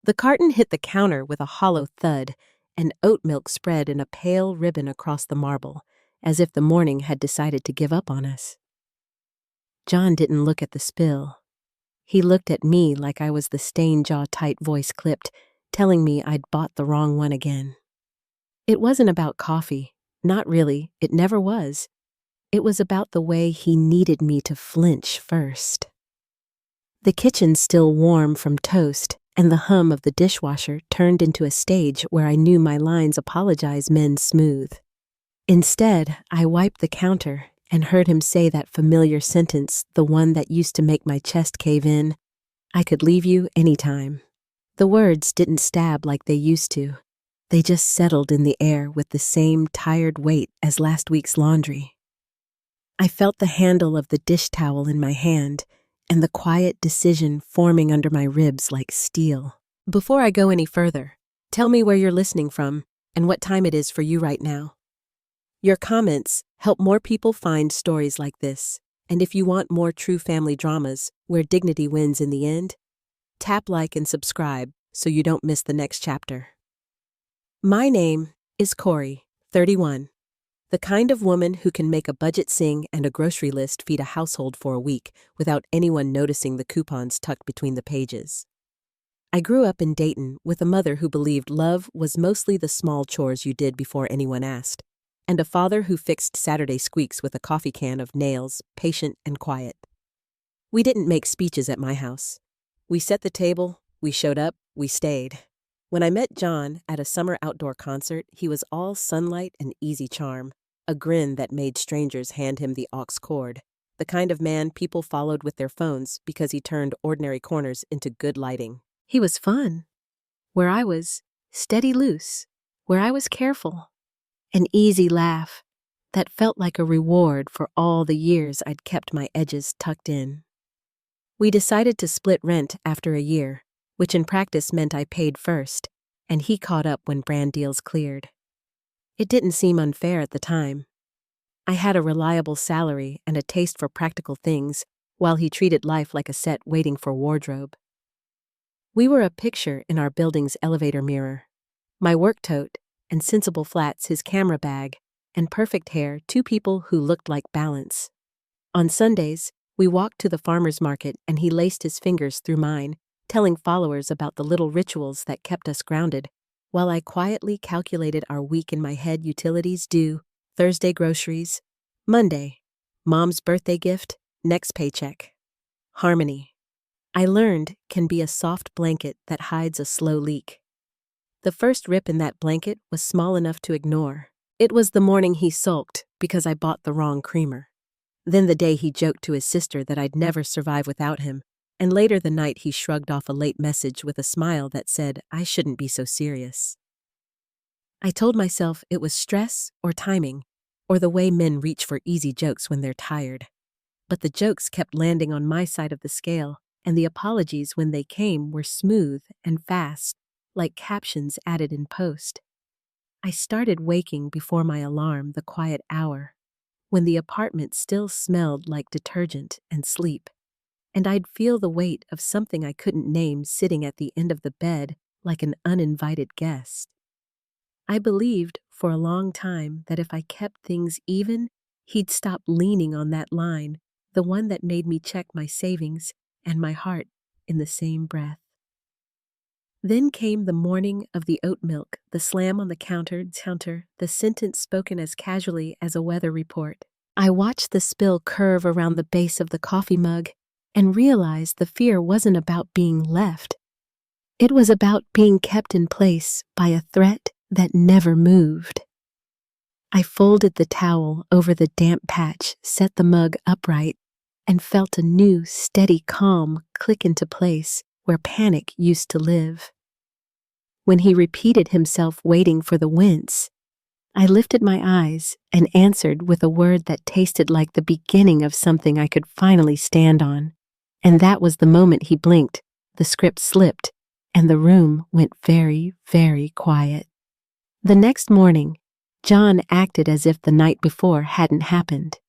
The carton hit the counter with a hollow thud, and oat milk spread in a pale ribbon across the marble, as if the morning had decided to give up on us. John didn't look at the spill. He looked at me like I was the stain-jaw-tight voice clipped, telling me I'd bought the wrong one again. It wasn't about coffee. Not really. It never was. It was about the way he needed me to flinch first. The kitchen still warm from toast, and the hum of the dishwasher turned into a stage where I knew my lines apologize men smooth. Instead, I wiped the counter and heard him say that familiar sentence, the one that used to make my chest cave in, "I could leave you anytime." The words didn't stab like they used to. They just settled in the air with the same tired weight as last week's laundry. I felt the handle of the dish towel in my hand and the quiet decision forming under my ribs like steel. Before I go any further, tell me where you're listening from and what time it is for you right now. Your comments help more people find stories like this, and if you want more true family dramas where dignity wins in the end, tap like and subscribe so you don't miss the next chapter. My name is Corey, 31, the kind of woman who can make a budget sing and a grocery list feed a household for a week without anyone noticing the coupons tucked between the pages. I grew up in Dayton with a mother who believed love was mostly the small chores you did before anyone asked, and a father who fixed Saturday squeaks with a coffee can of nails, patient and quiet. We didn't make speeches at my house. We set the table, we showed up, we stayed. When I met John at a summer outdoor concert, he was all sunlight and easy charm, a grin that made strangers hand him the aux cord, the kind of man people followed with their phones because he turned ordinary corners into good lighting. He was fun. Where I was steady loose, where I was careful. An easy laugh that felt like a reward for all the years I'd kept my edges tucked in. We decided to split rent after a year, which in practice meant I paid first, and he caught up when brand deals cleared. It didn't seem unfair at the time. I had a reliable salary and a taste for practical things, while he treated life like a set waiting for wardrobe. We were a picture in our building's elevator mirror. My work tote, and sensible flats his camera bag, and perfect hair two people who looked like balance. On Sundays, we walked to the farmer's market and he laced his fingers through mine, telling followers about the little rituals that kept us grounded, while I quietly calculated our week in my head: utilities due, Thursday groceries, Monday, mom's birthday gift, next paycheck. Harmony, I learned, can be a soft blanket that hides a slow leak. The first rip in that blanket was small enough to ignore. It was the morning he sulked because I bought the wrong creamer. Then the day he joked to his sister that I'd never survive without him, and later the night he shrugged off a late message with a smile that said I shouldn't be so serious. I told myself it was stress or timing, or the way men reach for easy jokes when they're tired. But the jokes kept landing on my side of the scale, and the apologies when they came were smooth and fast, like captions added in post. I started waking before my alarm the quiet hour, when the apartment still smelled like detergent and sleep, and I'd feel the weight of something I couldn't name sitting at the end of the bed like an uninvited guest. I believed for a long time that if I kept things even, he'd stop leaning on that line, the one that made me check my savings and my heart in the same breath. Then came the morning of the oat milk, the slam on the counter, the sentence spoken as casually as a weather report. I watched the spill curve around the base of the coffee mug and realized the fear wasn't about being left. It was about being kept in place by a threat that never moved. I folded the towel over the damp patch, set the mug upright, and felt a new, steady calm click into place where panic used to live. When he repeated himself waiting for the wince, I lifted my eyes and answered with a word that tasted like the beginning of something I could finally stand on. And that was the moment he blinked, the script slipped, and the room went very, very quiet. The next morning, John acted as if the night before hadn't happened.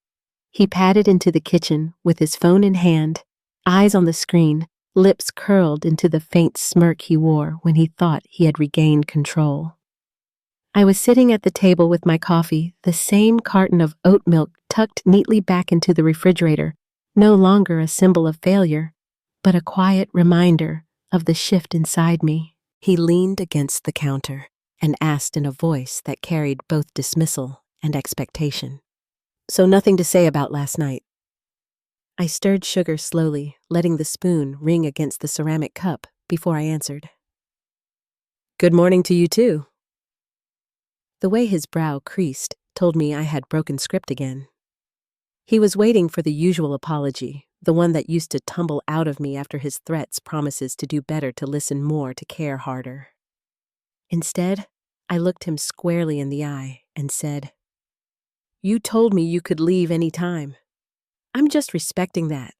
He padded into the kitchen with his phone in hand, eyes on the screen, lips curled into the faint smirk he wore when he thought he had regained control. I was sitting at the table with my coffee, the same carton of oat milk tucked neatly back into the refrigerator, no longer a symbol of failure, but a quiet reminder of the shift inside me. He leaned against the counter and asked in a voice that carried both dismissal and expectation. "So nothing to say about last night?" I stirred sugar slowly, letting the spoon ring against the ceramic cup before I answered. "Good morning to you too." The way his brow creased told me I had broken script again. He was waiting for the usual apology, the one that used to tumble out of me after his threats, promises to do better, to listen more, to care harder. Instead, I looked him squarely in the eye and said, "You told me you could leave any time. I'm just respecting that."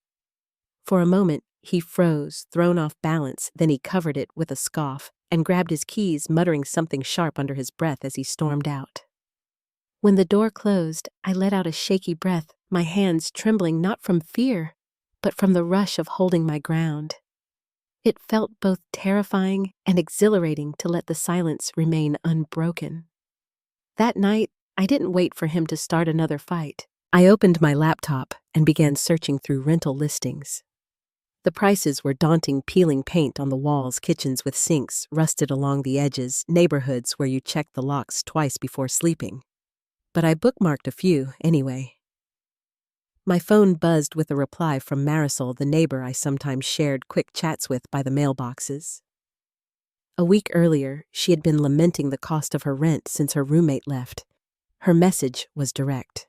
For a moment, he froze, thrown off balance, then he covered it with a scoff and grabbed his keys, muttering something sharp under his breath as he stormed out. When the door closed, I let out a shaky breath, my hands trembling not from fear, but from the rush of holding my ground. It felt both terrifying and exhilarating to let the silence remain unbroken. That night, I didn't wait for him to start another fight. I opened my laptop and began searching through rental listings. The prices were daunting: peeling paint on the walls, kitchens with sinks rusted along the edges, neighborhoods where you check the locks twice before sleeping. But I bookmarked a few anyway. My phone buzzed with a reply from Marisol, the neighbor I sometimes shared quick chats with by the mailboxes. A week earlier, she had been lamenting the cost of her rent since her roommate left. Her message was direct.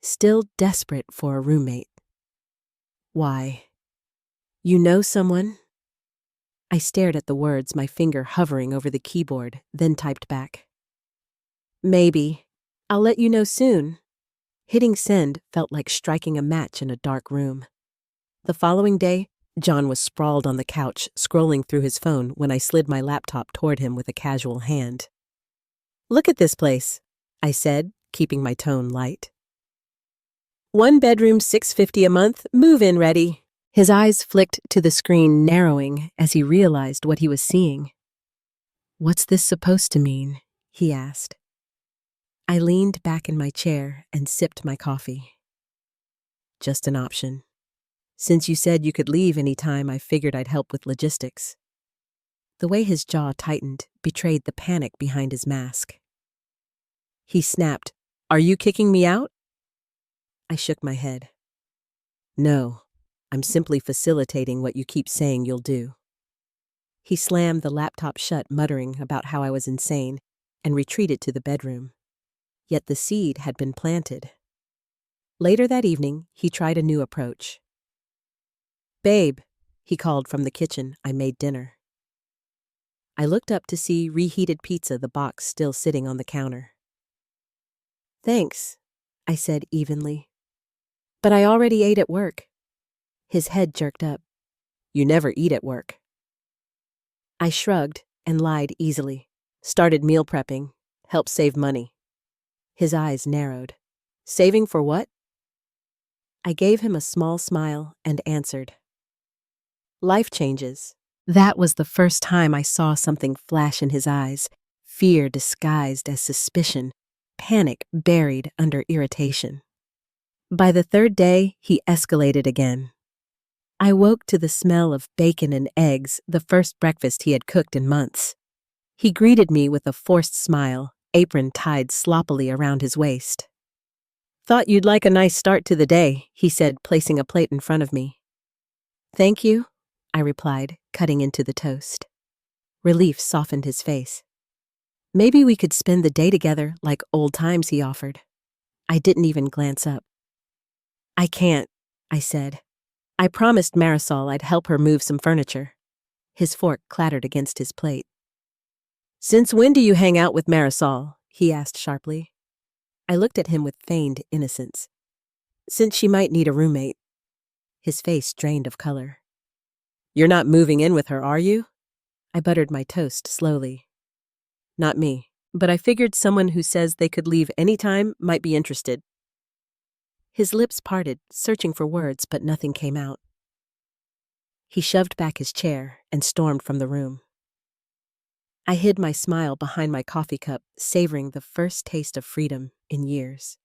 "Still desperate for a roommate. Why? You know someone?" I stared at the words, my finger hovering over the keyboard, then typed back, "Maybe. I'll let you know soon." Hitting send felt like striking a match in a dark room. The following day, John was sprawled on the couch, scrolling through his phone when I slid my laptop toward him with a casual hand. "Look at this place," I said, keeping my tone light. "One bedroom, $650 a month, move-in ready." His eyes flicked to the screen, narrowing as he realized what he was seeing. "What's this supposed to mean?" he asked. I leaned back in my chair and sipped my coffee. "Just an option. Since you said you could leave any time, I figured I'd help with logistics." The way his jaw tightened betrayed the panic behind his mask. He snapped, "Are you kicking me out?" I shook my head. "No, I'm simply facilitating what you keep saying you'll do." He slammed the laptop shut, muttering about how I was insane, and retreated to the bedroom. Yet the seed had been planted. Later that evening, he tried a new approach. "Babe," he called from the kitchen. I made dinner. I looked up to see reheated pizza, the box still sitting on the counter. "Thanks," I said evenly. "But I already ate at work." His head jerked up. "You never eat at work." I shrugged and lied easily. "Started meal prepping. Helped save money." His eyes narrowed. "Saving for what?" I gave him a small smile and answered, "Life changes." That was the first time I saw something flash in his eyes, fear disguised as suspicion, panic buried under irritation. By the third day, he escalated again. I woke to the smell of bacon and eggs, the first breakfast he had cooked in months. He greeted me with a forced smile, apron tied sloppily around his waist. "Thought you'd like a nice start to the day," he said, placing a plate in front of me. "Thank you," I replied, cutting into the toast. Relief softened his face. "Maybe we could spend the day together like old times," he offered. I didn't even glance up. "I can't," I said. "I promised Marisol I'd help her move some furniture." His fork clattered against his plate. "Since when do you hang out with Marisol?" he asked sharply. I looked at him with feigned innocence. "Since she might need a roommate." His face drained of color. "You're not moving in with her, are you?" I buttered my toast slowly. "Not me, but I figured someone who says they could leave any time might be interested." His lips parted, searching for words, but nothing came out. He shoved back his chair and stormed from the room. I hid my smile behind my coffee cup, savoring the first taste of freedom in years.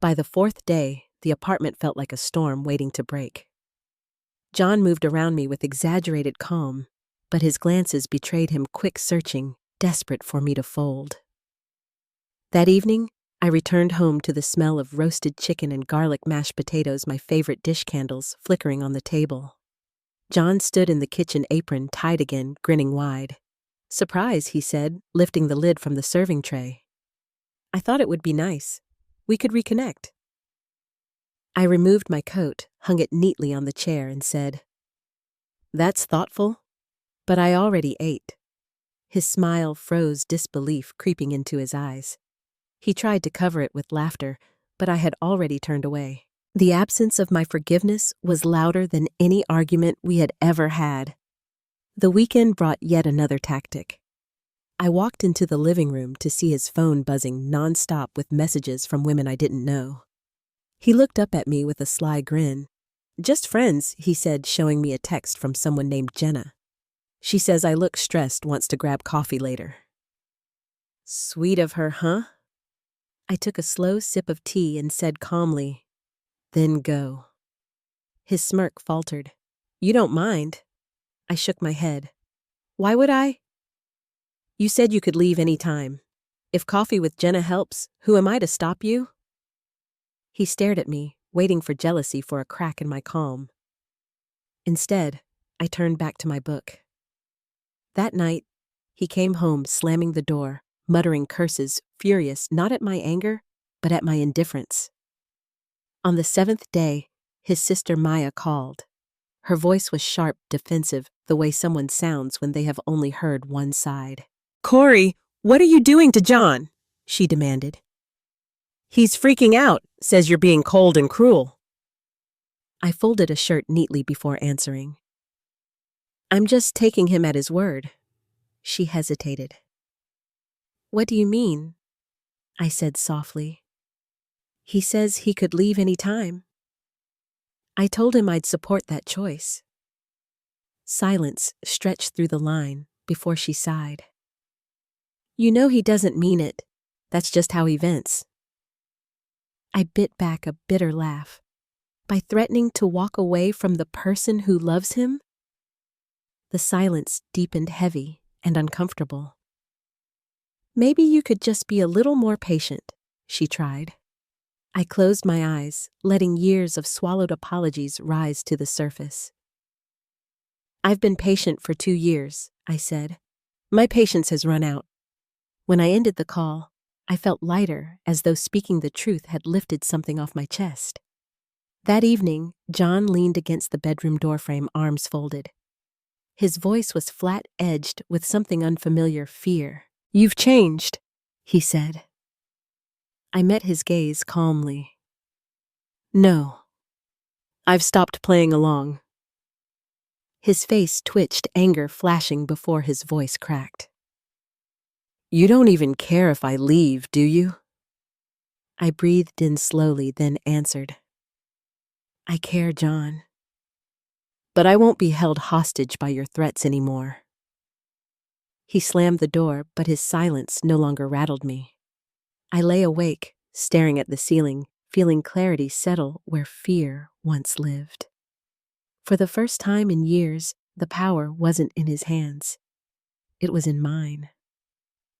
By the fourth day, the apartment felt like a storm waiting to break. John moved around me with exaggerated calm, but his glances betrayed him quick searching, desperate for me to fold. That evening, I returned home to the smell of roasted chicken and garlic mashed potatoes, my favorite dish candles, flickering on the table. John stood in the kitchen apron tied again, grinning wide. "Surprise," he said, lifting the lid from the serving tray. "I thought it would be nice. We could reconnect." I removed my coat, hung it neatly on the chair, and said, "That's thoughtful, but I already ate." His smile froze disbelief creeping into his eyes. He tried to cover it with laughter, but I had already turned away. The absence of my forgiveness was louder than any argument we had ever had. The weekend brought yet another tactic. I walked into the living room to see his phone buzzing nonstop with messages from women I didn't know. He looked up at me with a sly grin. "Just friends," he said, showing me a text from someone named Jenna. "She says I look stressed, wants to grab coffee later." Sweet of her, huh? I took a slow sip of tea and said calmly, "Then go." His smirk faltered. "You don't mind?" I shook my head. "Why would I?" "You said you could leave any time. If coffee with Jenna helps, who am I to stop you?" He stared at me, waiting for jealousy for a crack in my calm. Instead, I turned back to my book. That night, he came home slamming the door, muttering curses, furious not at my anger, but at my indifference. On the 7th day, his sister Maya called. Her voice was sharp, defensive, the way someone sounds when they have only heard one side. "Corey, what are you doing to John?" she demanded. "He's freaking out, says you're being cold and cruel." I folded a shirt neatly before answering. "I'm just taking him at his word." She hesitated. "What do you mean?" I said softly. "He says he could leave any time." I told him I'd support that choice. Silence stretched through the line before she sighed. "You know he doesn't mean it. That's just how he vents." I bit back a bitter laugh. By threatening to walk away from the person who loves him? The silence deepened heavy and uncomfortable. "Maybe you could just be a little more patient," she tried. I closed my eyes, letting years of swallowed apologies rise to the surface. "I've been patient for 2 years," I said. "My patience has run out." When I ended the call, I felt lighter, as though speaking the truth had lifted something off my chest. That evening, John leaned against the bedroom doorframe, arms folded. His voice was flat-edged with something unfamiliar, fear. "You've changed," he said. I met his gaze calmly. "No. I've stopped playing along." His face twitched, anger flashing before his voice cracked. "You don't even care if I leave, do you?" I breathed in slowly, then answered, "I care, John. But I won't be held hostage by your threats anymore." He slammed the door, but his silence no longer rattled me. I lay awake, staring at the ceiling, feeling clarity settle where fear once lived. For the first time in years, the power wasn't in his hands. It was in mine.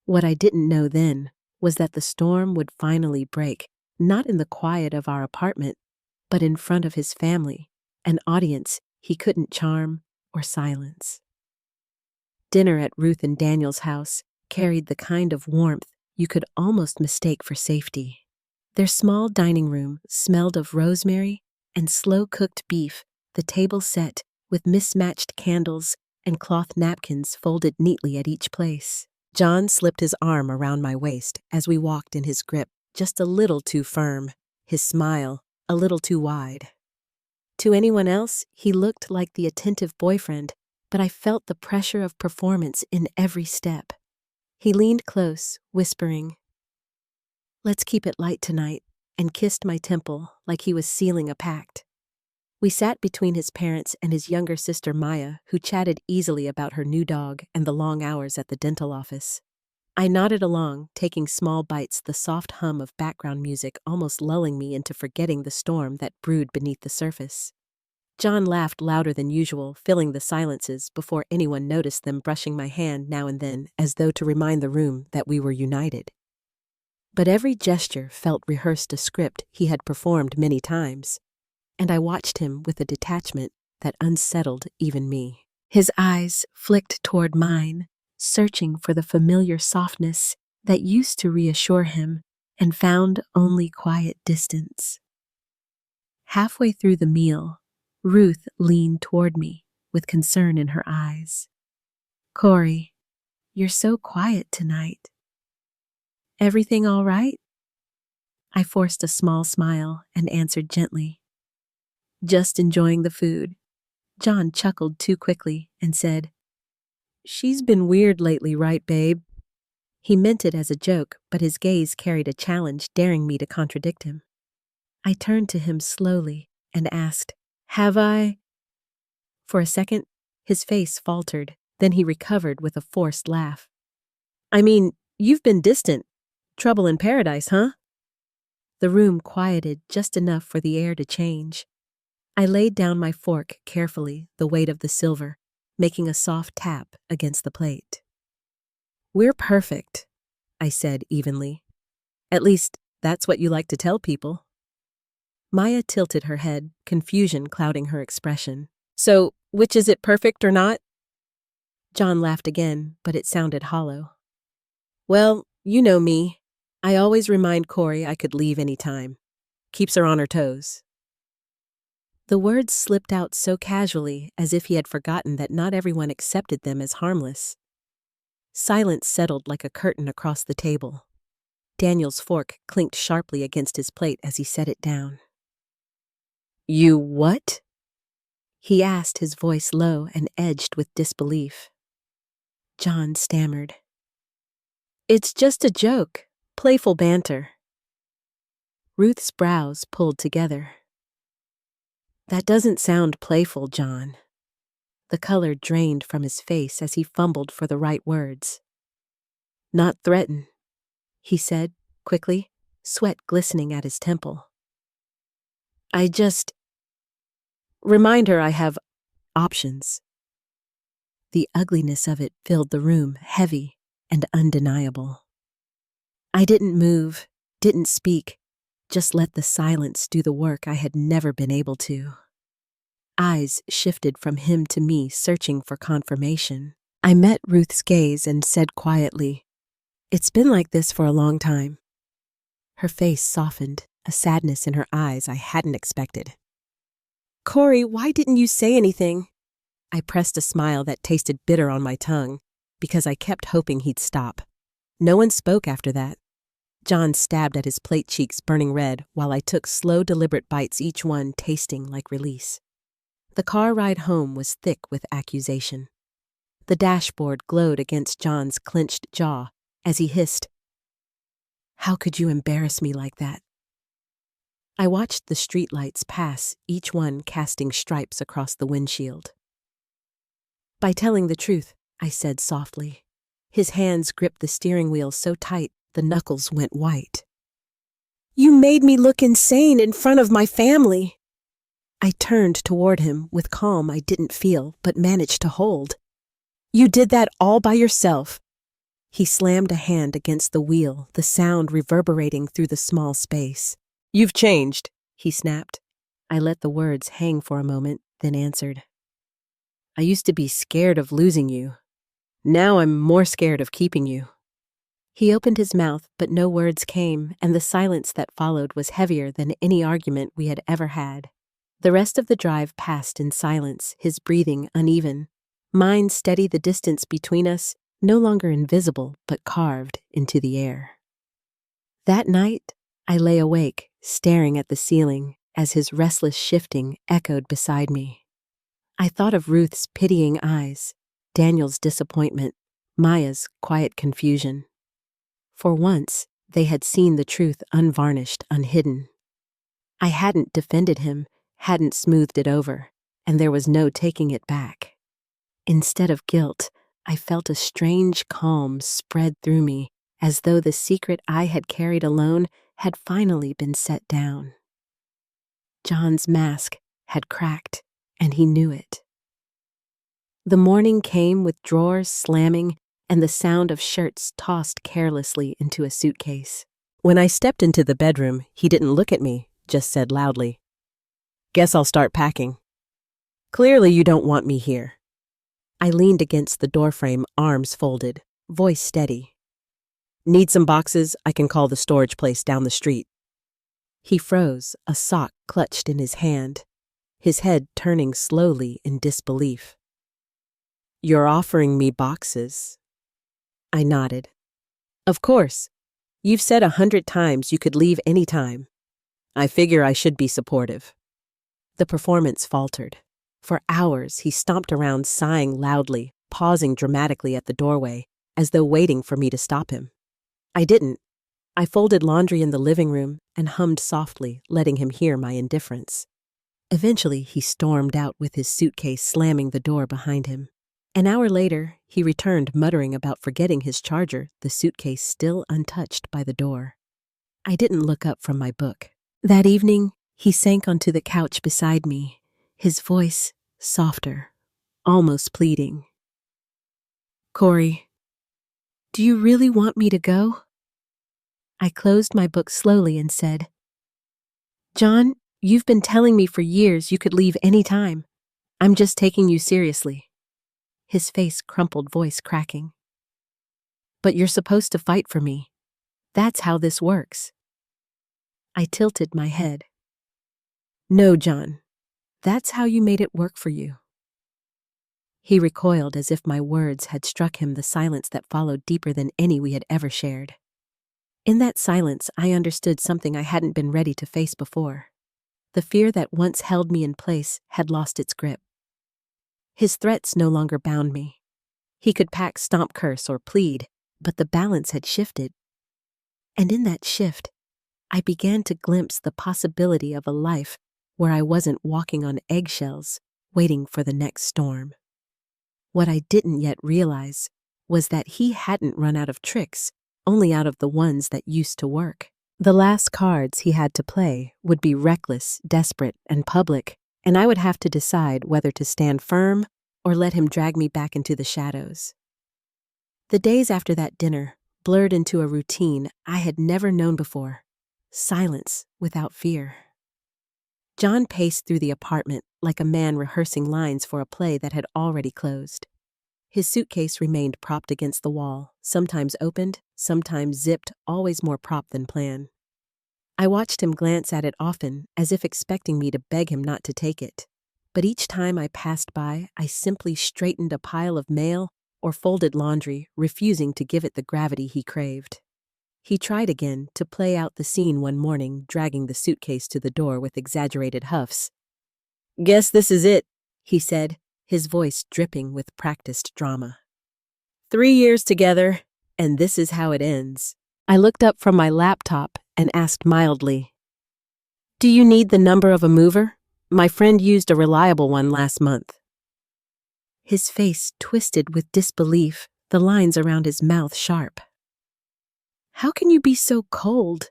What I didn't know then was that the storm would finally break, not in the quiet of our apartment, but in front of his family, an audience he couldn't charm or silence. Dinner at Ruth and Daniel's house carried the kind of warmth you could almost mistake for safety. Their small dining room smelled of rosemary and slow-cooked beef, the table set with mismatched candles and cloth napkins folded neatly at each place. John slipped his arm around my waist as we walked in his grip, just a little too firm, his smile a little too wide. To anyone else, he looked like the attentive boyfriend, but I felt the pressure of performance in every step. He leaned close, whispering, "Let's keep it light tonight," and kissed my temple like he was sealing a pact. We sat between his parents and his younger sister Maya, who chatted easily about her new dog and the long hours at the dental office. I nodded along, taking small bites, the soft hum of background music almost lulling me into forgetting the storm that brewed beneath the surface. John laughed louder than usual, filling the silences before anyone noticed them, brushing my hand now and then as though to remind the room that we were united. But every gesture felt rehearsed, a script he had performed many times, and I watched him with a detachment that unsettled even me. His eyes flicked toward mine, searching for the familiar softness that used to reassure him and found only quiet distance. Halfway through the meal, Ruth leaned toward me with concern in her eyes. "Corey, you're so quiet tonight. Everything all right?" I forced a small smile and answered gently, "Just enjoying the food." John chuckled too quickly and said, "She's been weird lately, right, babe?" He meant it as a joke, but his gaze carried a challenge, daring me to contradict him. I turned to him slowly and asked, "Have I?" For a second, his face faltered, then he recovered with a forced laugh. "I mean, you've been distant. Trouble in paradise, huh?" The room quieted just enough for the air to change. I laid down my fork carefully, the weight of the silver making a soft tap against the plate. "We're perfect," I said evenly. "At least, that's what you like to tell people." Maya tilted her head, confusion clouding her expression. "So, which is it, perfect or not?" John laughed again, but it sounded hollow. "Well, you know me. I always remind Corey I could leave any time. Keeps her on her toes." The words slipped out so casually, as if he had forgotten that not everyone accepted them as harmless. Silence settled like a curtain across the table. Daniel's fork clinked sharply against his plate as he set it down. "You what?" he asked, his voice low and edged with disbelief. John stammered. "It's just a joke, playful banter." Ruth's brows pulled together. "That doesn't sound playful, John." The color drained from his face as he fumbled for the right words. "Not threaten," he said quickly, sweat glistening at his temple. "I just remind her I have options." The ugliness of it filled the room, heavy and undeniable. I didn't move, didn't speak, just let the silence do the work I had never been able to. Eyes shifted from him to me, searching for confirmation. I met Ruth's gaze and said quietly, "It's been like this for a long time." Her face softened, a sadness in her eyes I hadn't expected. "Corey, why didn't you say anything?" I pressed a smile that tasted bitter on my tongue, because I kept hoping he'd stop. No one spoke after that. John stabbed at his plate cheeks, burning red, while I took slow, deliberate bites, each one tasting like release. The car ride home was thick with accusation. The dashboard glowed against John's clenched jaw as he hissed, "How could you embarrass me like that?" I watched the streetlights pass, each one casting stripes across the windshield. "By telling the truth," I said softly. His hands gripped the steering wheel so tight the knuckles went white. "You made me look insane in front of my family." I turned toward him with calm I didn't feel but managed to hold. "You did that all by yourself." He slammed a hand against the wheel, the sound reverberating through the small space. "You've changed," he snapped. I let the words hang for a moment, then answered, "I used to be scared of losing you. Now I'm more scared of keeping you." He opened his mouth, but no words came, and the silence that followed was heavier than any argument we had ever had. The rest of the drive passed in silence, his breathing uneven. Mine steady, the distance between us no longer invisible but carved into the air. That night, I lay awake, staring at the ceiling as his restless shifting echoed beside me. I thought of Ruth's pitying eyes, Daniel's disappointment, Maya's quiet confusion. For once, they had seen the truth unvarnished, unhidden. I hadn't defended him, hadn't smoothed it over, and there was no taking it back. Instead of guilt, I felt a strange calm spread through me, as though the secret I had carried alone had finally been set down. John's mask had cracked, and he knew it. The morning came with drawers slamming and the sound of shirts tossed carelessly into a suitcase. When I stepped into the bedroom, he didn't look at me, just said loudly, "Guess I'll start packing. Clearly you don't want me here." I leaned against the doorframe, arms folded, voice steady. "Need some boxes? I can call the storage place down the street." He froze, a sock clutched in his hand, his head turning slowly in disbelief. "You're offering me boxes?" I nodded. "Of course. You've said 100 times you could leave any time. I figure I should be supportive." The performance faltered. For hours, he stomped around sighing loudly, pausing dramatically at the doorway, as though waiting for me to stop him. I didn't. I folded laundry in the living room and hummed softly, letting him hear my indifference. Eventually, he stormed out with his suitcase slamming the door behind him. An hour later, he returned muttering about forgetting his charger, the suitcase still untouched by the door. I didn't look up from my book. That evening, he sank onto the couch beside me, his voice softer, almost pleading. "Corey, do you really want me to go?" I closed my book slowly and said, "John, you've been telling me for years you could leave any time. I'm just taking you seriously." His face crumpled, voice cracking. "But you're supposed to fight for me. That's how this works." I tilted my head. "No, John. That's how you made it work for you." He recoiled as if my words had struck him, the silence that followed deeper than any we had ever shared. In that silence, I understood something I hadn't been ready to face before. The fear that once held me in place had lost its grip. His threats no longer bound me. He could pack, stomp, curse, or plead, but the balance had shifted. And in that shift, I began to glimpse the possibility of a life where I wasn't walking on eggshells, waiting for the next storm. What I didn't yet realize was that he hadn't run out of tricks, only out of the ones that used to work. The last cards he had to play would be reckless, desperate, and public, and I would have to decide whether to stand firm or let him drag me back into the shadows. The days after that dinner blurred into a routine I had never known before, silence without fear. John paced through the apartment like a man rehearsing lines for a play that had already closed. His suitcase remained propped against the wall, sometimes opened, sometimes zipped, always more prop than plan. I watched him glance at it often, as if expecting me to beg him not to take it. But each time I passed by, I simply straightened a pile of mail or folded laundry, refusing to give it the gravity he craved. He tried again to play out the scene one morning, dragging the suitcase to the door with exaggerated huffs. "Guess this is it," he said, his voice dripping with practiced drama. 3 years together, and this is how it ends." I looked up from my laptop and asked mildly, "Do you need the number of a mover? My friend used a reliable one last month." His face twisted with disbelief, the lines around his mouth sharp. "How can you be so cold?"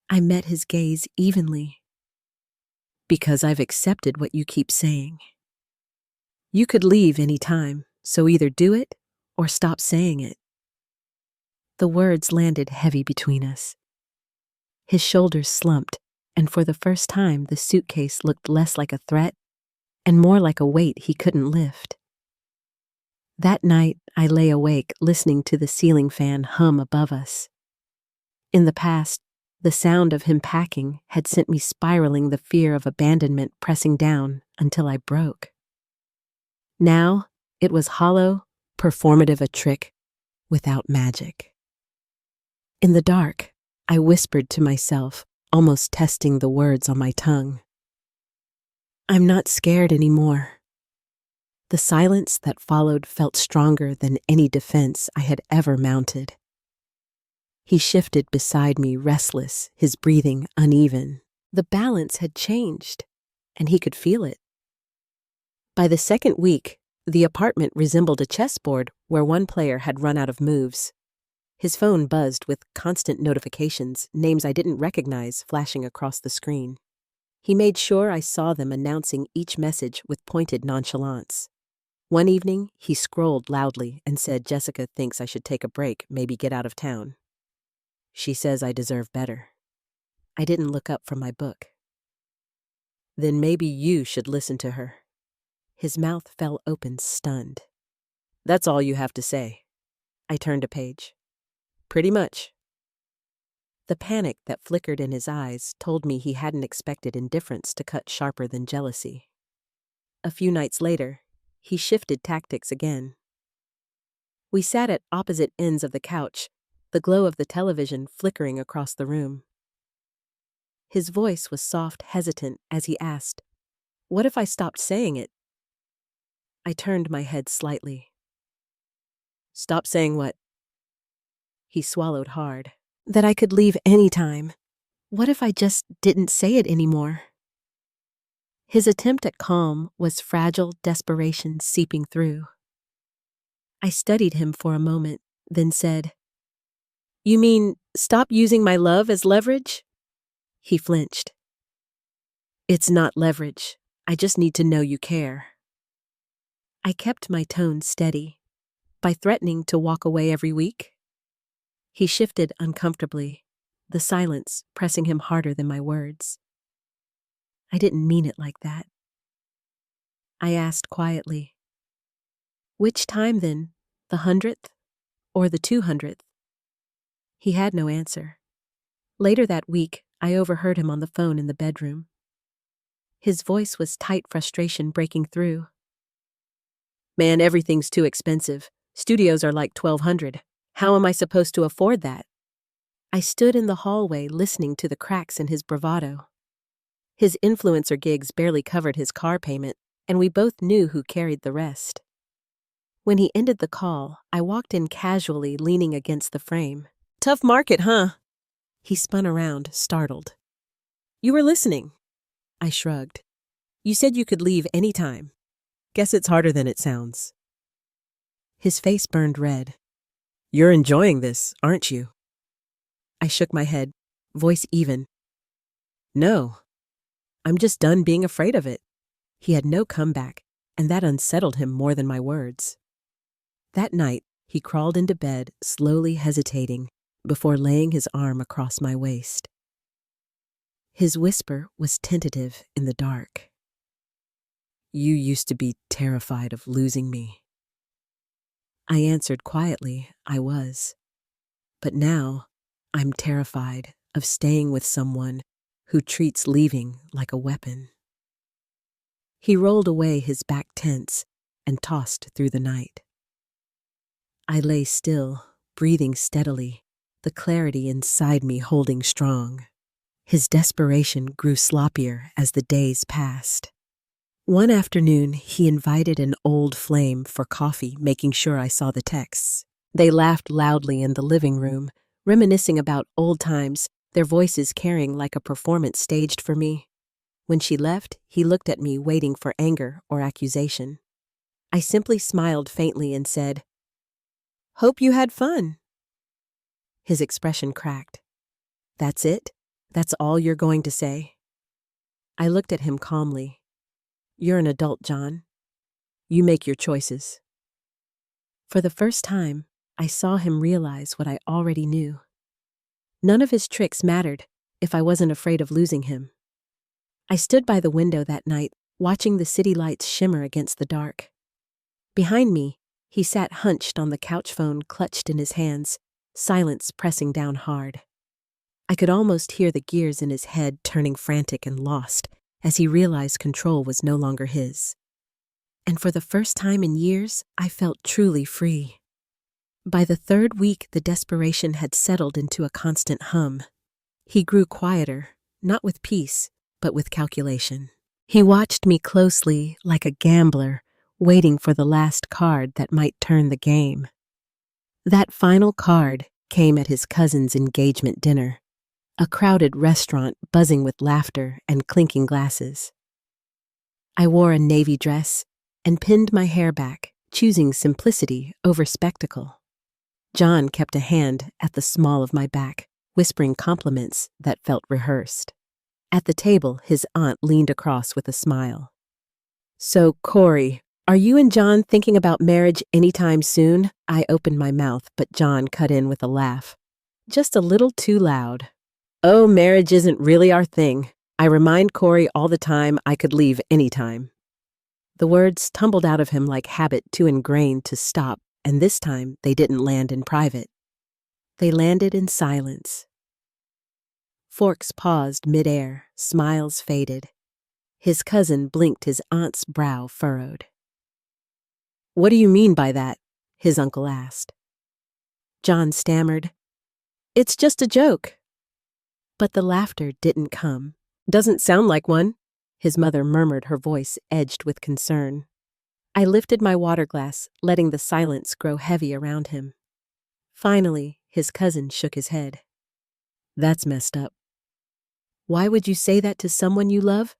I met his gaze evenly. "Because I've accepted what you keep saying. You could leave any time, so either do it or stop saying it." The words landed heavy between us. His shoulders slumped, and for the first time the suitcase looked less like a threat and more like a weight he couldn't lift. That night, I lay awake listening to the ceiling fan hum above us. In the past, the sound of him packing had sent me spiraling, the fear of abandonment pressing down until I broke. Now, it was hollow, performative, a trick without magic. In the dark, I whispered to myself, almost testing the words on my tongue. "I'm not scared anymore." The silence that followed felt stronger than any defense I had ever mounted. He shifted beside me, restless, his breathing uneven. The balance had changed, and he could feel it. By the second week, the apartment resembled a chessboard where one player had run out of moves. His phone buzzed with constant notifications, names I didn't recognize flashing across the screen. He made sure I saw them, announcing each message with pointed nonchalance. One evening, he scrolled loudly and said, "Jessica thinks I should take a break, maybe get out of town. She says I deserve better." I didn't look up from my book. "Then maybe you should listen to her." His mouth fell open, stunned. "That's all you have to say." I turned a page. "Pretty much." The panic that flickered in his eyes told me he hadn't expected indifference to cut sharper than jealousy. A few nights later, he shifted tactics again. We sat at opposite ends of the couch, the glow of the television flickering across the room. His voice was soft, hesitant, as he asked, "What if I stopped saying it?" I turned my head slightly. "Stop saying what?" He swallowed hard. "That I could leave any time. What if I just didn't say it anymore?" His attempt at calm was fragile desperation seeping through. I studied him for a moment, then said, "You mean stop using my love as leverage?" He flinched. "It's not leverage. I just need to know you care." I kept my tone steady. "By threatening to walk away every week?" He shifted uncomfortably, the silence pressing him harder than my words. "I didn't mean it like that." I asked quietly, "Which time then, the 100th or the 200th? He had no answer. Later that week, I overheard him on the phone in the bedroom. His voice was tight frustration breaking through. "Man, everything's too expensive. Studios are like $1,200. How am I supposed to afford that?" I stood in the hallway listening to the cracks in his bravado. His influencer gigs barely covered his car payment, and we both knew who carried the rest. When he ended the call, I walked in casually, leaning against the frame. "Tough market, huh?" He spun around, startled. "You were listening." I shrugged. "You said you could leave any time. Guess it's harder than it sounds." His face burned red. "You're enjoying this, aren't you?" I shook my head, voice even. "No. I'm just done being afraid of it." He had no comeback, and that unsettled him more than my words. That night, he crawled into bed, slowly hesitating, before laying his arm across my waist. His whisper was tentative in the dark. "You used to be terrified of losing me." I answered quietly, I was. But now, I'm terrified of staying with someone who treats leaving like a weapon. He rolled away, his back tense, and tossed through the night. I lay still, breathing steadily, the clarity inside me holding strong. His desperation grew sloppier as the days passed. One afternoon, he invited an old flame for coffee, making sure I saw the texts. They laughed loudly in the living room, reminiscing about old times, their voices carrying like a performance staged for me. When she left, he looked at me, waiting for anger or accusation. I simply smiled faintly and said, "Hope you had fun." His expression cracked. "That's it? That's all you're going to say?" I looked at him calmly. "You're an adult, John. You make your choices." For the first time, I saw him realize what I already knew. None of his tricks mattered if I wasn't afraid of losing him. I stood by the window that night, watching the city lights shimmer against the dark. Behind me, he sat hunched on the couch phone, clutched in his hands, silence pressing down hard. I could almost hear the gears in his head turning frantic and lost as he realized control was no longer his. And for the first time in years, I felt truly free. By the third week, the desperation had settled into a constant hum. He grew quieter, not with peace, but with calculation. He watched me closely, like a gambler, waiting for the last card that might turn the game. That final card came at his cousin's engagement dinner, a crowded restaurant buzzing with laughter and clinking glasses. I wore a navy dress and pinned my hair back, choosing simplicity over spectacle. John kept a hand at the small of my back, whispering compliments that felt rehearsed. At the table, his aunt leaned across with a smile. "So, Corey, are you and John thinking about marriage anytime soon?" I opened my mouth, but John cut in with a laugh. Just a little too loud. "Oh, marriage isn't really our thing. I remind Corey all the time I could leave anytime." The words tumbled out of him like habit too ingrained to stop, and this time they didn't land in private. They landed in silence. Forks paused midair, smiles faded. His cousin blinked, his aunt's brow furrowed. "What do you mean by that?" his uncle asked. John stammered, "It's just a joke." But the laughter didn't come. "Doesn't sound like one," his mother murmured, her voice edged with concern. I lifted my water glass, letting the silence grow heavy around him. Finally, his cousin shook his head. "That's messed up." "Why would you say that to someone you love?"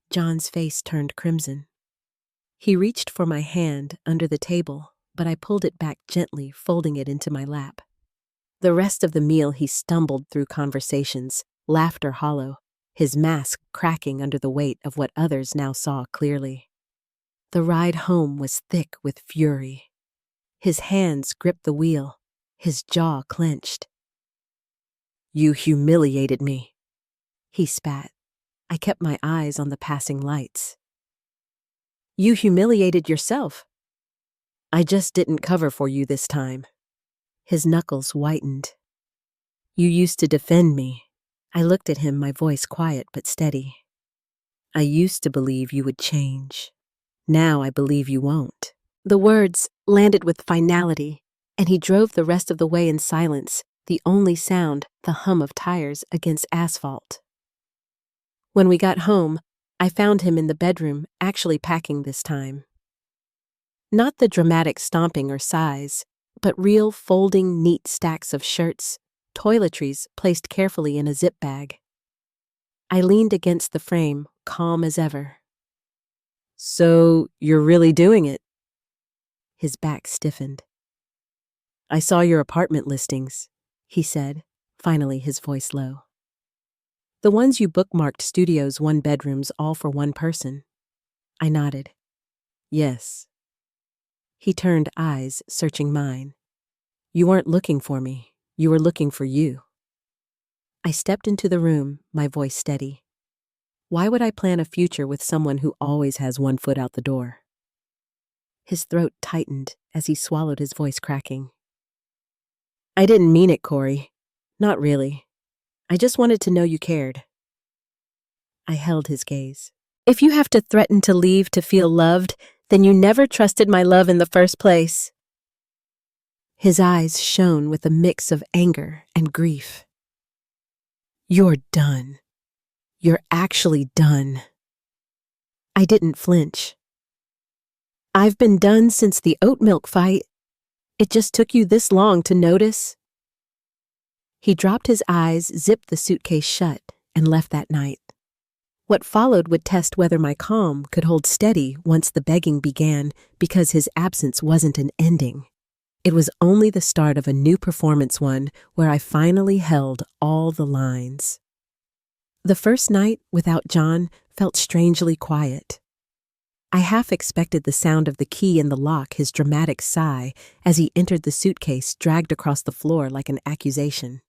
John's face turned crimson. He reached for my hand under the table, but I pulled it back gently, folding it into my lap. The rest of the meal he stumbled through conversations, laughter hollow, his mask cracking under the weight of what others now saw clearly. The ride home was thick with fury. His hands gripped the wheel, his jaw clenched. "You humiliated me," he spat. I kept my eyes on the passing lights. "You humiliated yourself." "I just didn't cover for you this time." His knuckles whitened. "You used to defend me." I looked at him, my voice quiet but steady. "I used to believe you would change. Now I believe you won't." The words landed with finality, and he drove the rest of the way in silence, the only sound the hum of tires against asphalt. When we got home, I found him in the bedroom, actually packing this time. Not the dramatic stomping or sighs, but real folding, neat stacks of shirts, toiletries placed carefully in a zip bag. I leaned against the frame, calm as ever. "So, you're really doing it?" His back stiffened. "I saw your apartment listings," he said, finally his voice low. "The ones you bookmarked, studios, 1 bedrooms, all for one person." I nodded. "Yes." He turned, eyes searching mine. "You weren't looking for me. You were looking for you." I stepped into the room, my voice steady. Why would I plan a future with someone who always has one foot out the door? His throat tightened as he swallowed, his voice cracking. "I didn't mean it, Corey. Not really. I just wanted to know you cared." I held his gaze. "If you have to threaten to leave to feel loved, then you never trusted my love in the first place." His eyes shone with a mix of anger and grief. "You're done. You're actually done." I didn't flinch. "I've been done since the oat milk fight. It just took you this long to notice." He dropped his eyes, zipped the suitcase shut, and left that night. What followed would test whether my calm could hold steady once the begging began, because his absence wasn't an ending. It was only the start of a new performance, one where I finally held all the lines. The first night without John felt strangely quiet. I half expected the sound of the key in the lock, his dramatic sigh as he entered the suitcase dragged across the floor like an accusation.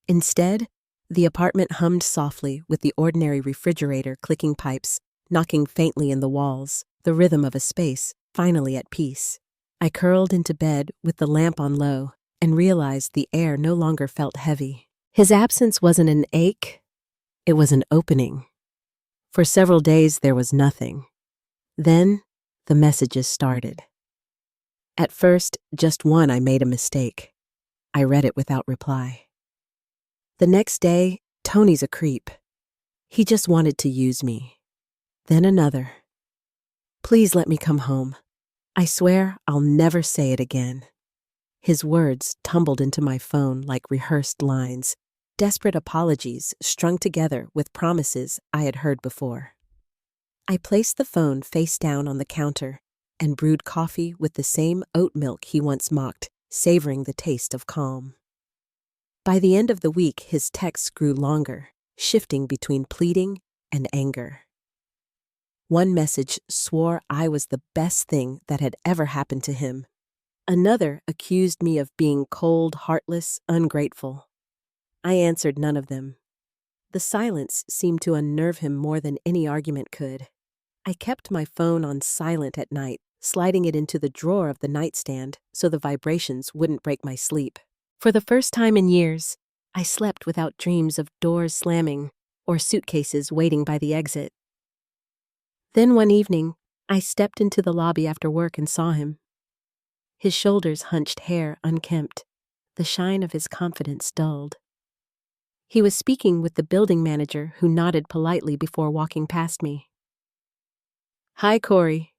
Instead, the apartment hummed softly with the ordinary refrigerator clicking pipes, knocking faintly in the walls, the rhythm of a space finally at peace. I curled into bed with the lamp on low and realized the air no longer felt heavy. His absence wasn't an ache, it was an opening. For several days there was nothing. Then the messages started. At first, just one. I made a mistake. I read it without reply. The next day, Tony's a creep. He just wanted to use me. Then another. Please let me come home. I swear I'll never say it again. His words tumbled into my phone like rehearsed lines, desperate apologies strung together with promises I had heard before. I placed the phone face down on the counter and brewed coffee with the same oat milk he once mocked, savoring the taste of calm. By the end of the week, his texts grew longer, shifting between pleading and anger. One message swore I was the best thing that had ever happened to him. Another accused me of being cold, heartless, ungrateful. I answered none of them. The silence seemed to unnerve him more than any argument could. I kept my phone on silent at night, sliding it into the drawer of the nightstand so the vibrations wouldn't break my sleep. For the first time in years, I slept without dreams of doors slamming or suitcases waiting by the exit. Then one evening, I stepped into the lobby after work and saw him. His shoulders hunched, hair unkempt, the shine of his confidence dulled. He was speaking with the building manager, who nodded politely before walking past me. "Hi, Corey,"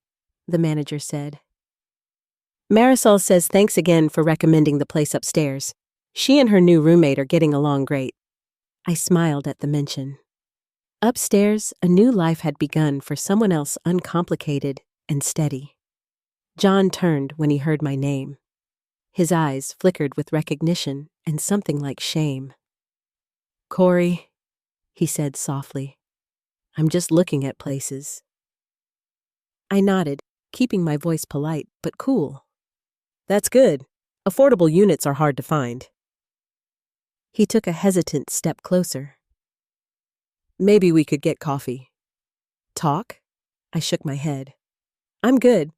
the manager said. "Marisol says thanks again for recommending the place upstairs. She and her new roommate are getting along great." I smiled at the mention. Upstairs, a new life had begun for someone else, uncomplicated and steady. John turned when he heard my name. His eyes flickered with recognition and something like shame. "Corey," he said softly, "I'm just looking at places." I nodded, keeping my voice polite but cool. "That's good. Affordable units are hard to find." He took a hesitant step closer. "Maybe we could get coffee." "Talk?" I shook my head. "I'm good,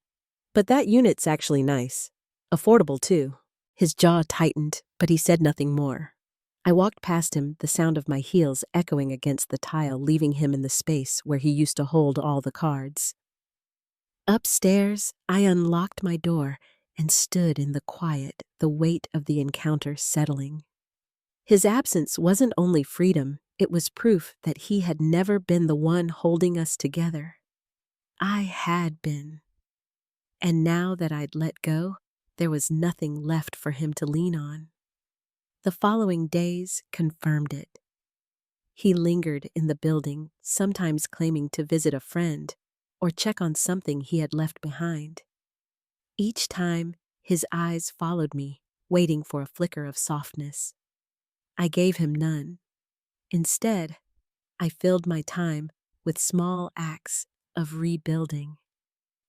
but that unit's actually nice. Affordable, too." His jaw tightened, but he said nothing more. I walked past him, the sound of my heels echoing against the tile, leaving him in the space where he used to hold all the cards. Upstairs, I unlocked my door and stood in the quiet, the weight of the encounter settling. His absence wasn't only freedom, it was proof that he had never been the one holding us together. I had been. And now that I'd let go, there was nothing left for him to lean on. The following days confirmed it. He lingered in the building, sometimes claiming to visit a friend or check on something he had left behind. Each time, his eyes followed me, waiting for a flicker of softness. I gave him none. Instead, I filled my time with small acts of rebuilding.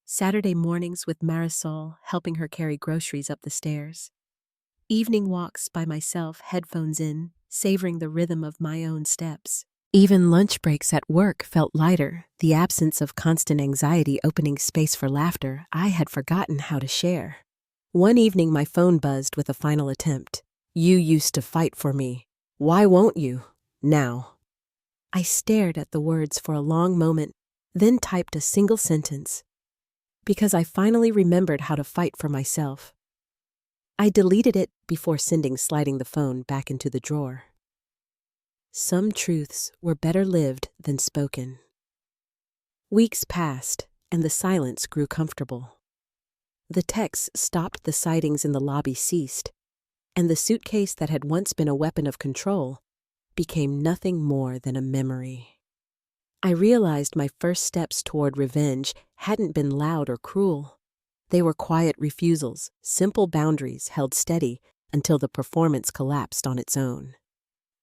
Saturday mornings with Marisol, helping her carry groceries up the stairs. Evening walks by myself, headphones in, savoring the rhythm of my own steps. Even lunch breaks at work felt lighter, the absence of constant anxiety opening space for laughter I had forgotten how to share. One evening my phone buzzed with a final attempt. "You used to fight for me. Why won't you? Now." I stared at the words for a long moment, then typed a single sentence. "Because I finally remembered how to fight for myself." I deleted it before sliding the phone back into the drawer. Some truths were better lived than spoken. Weeks passed, and the silence grew comfortable. The texts stopped, the sightings in the lobby ceased, and the suitcase that had once been a weapon of control became nothing more than a memory. I realized my first steps toward revenge hadn't been loud or cruel. They were quiet refusals, simple boundaries held steady until the performance collapsed on its own.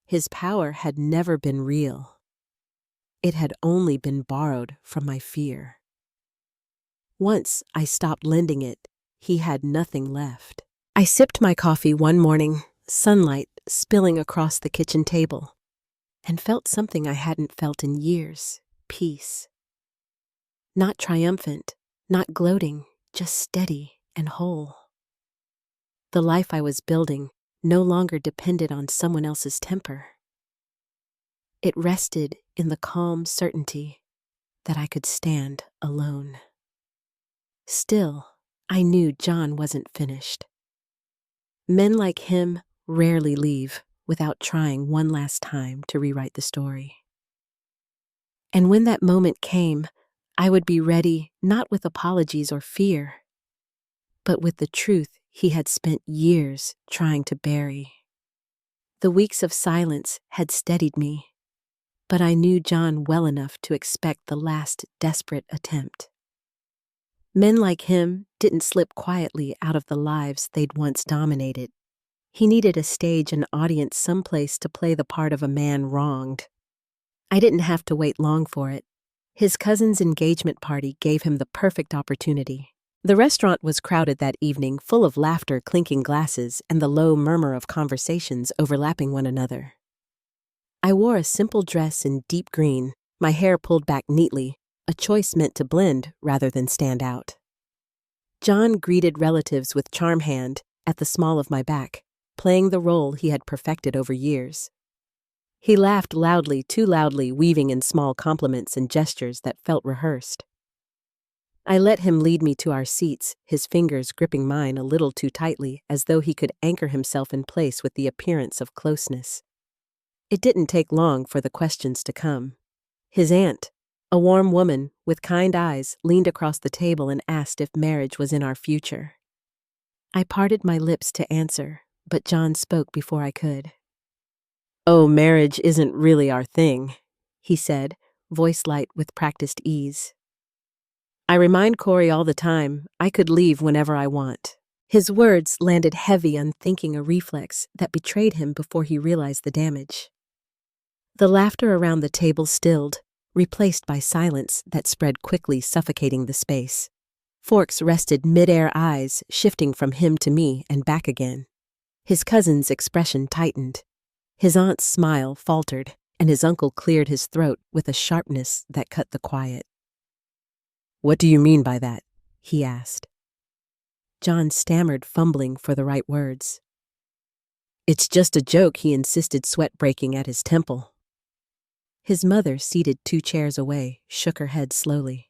His power had never been real. It had only been borrowed from my fear. Once I stopped lending it, he had nothing left. I sipped my coffee one morning, sunlight spilling across the kitchen table, and felt something I hadn't felt in years: peace. Not triumphant, not gloating, just steady and whole. The life I was building no longer depended on someone else's temper. It rested in the calm certainty that I could stand alone. Still, I knew John wasn't finished. Men like him rarely leave without trying one last time to rewrite the story. And when that moment came, I would be ready not with apologies or fear, but with the truth he had spent years trying to bury. The weeks of silence had steadied me. But I knew John well enough to expect the last desperate attempt. Men like him didn't slip quietly out of the lives they'd once dominated. He needed a stage and audience someplace to play the part of a man wronged. I didn't have to wait long for it. His cousin's engagement party gave him the perfect opportunity. The restaurant was crowded that evening, full of laughter, clinking glasses, and the low murmur of conversations overlapping one another. I wore a simple dress in deep green, my hair pulled back neatly, a choice meant to blend rather than stand out. John greeted relatives with charm hand at the small of my back, playing the role he had perfected over years. He laughed loudly, too loudly, weaving in small compliments and gestures that felt rehearsed. I let him lead me to our seats, his fingers gripping mine a little too tightly, as though he could anchor himself in place with the appearance of closeness. It didn't take long for the questions to come. His aunt, a warm woman with kind eyes, leaned across the table and asked if marriage was in our future. I parted my lips to answer, but John spoke before I could. "Oh, marriage isn't really our thing," he said, voice light with practiced ease. "I remind Corey all the time I could leave whenever I want." His words landed heavy, unthinking, a reflex that betrayed him before he realized the damage. The laughter around the table stilled, replaced by silence that spread quickly, suffocating the space. Forks rested mid-air, eyes shifting from him to me and back again. His cousin's expression tightened. His aunt's smile faltered, and his uncle cleared his throat with a sharpness that cut the quiet. "What do you mean by that?" he asked. John stammered, fumbling for the right words. "It's just a joke," he insisted, sweat breaking at his temple. His mother, seated 2 chairs away, shook her head slowly.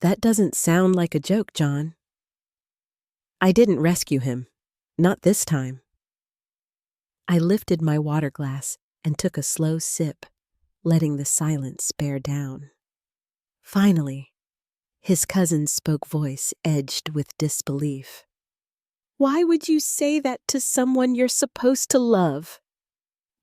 "That doesn't sound like a joke, John." "I didn't rescue him. Not this time." I lifted my water glass and took a slow sip, letting the silence bear down. Finally, his cousin's spoke, voice edged with disbelief. "Why would you say that to someone you're supposed to love?"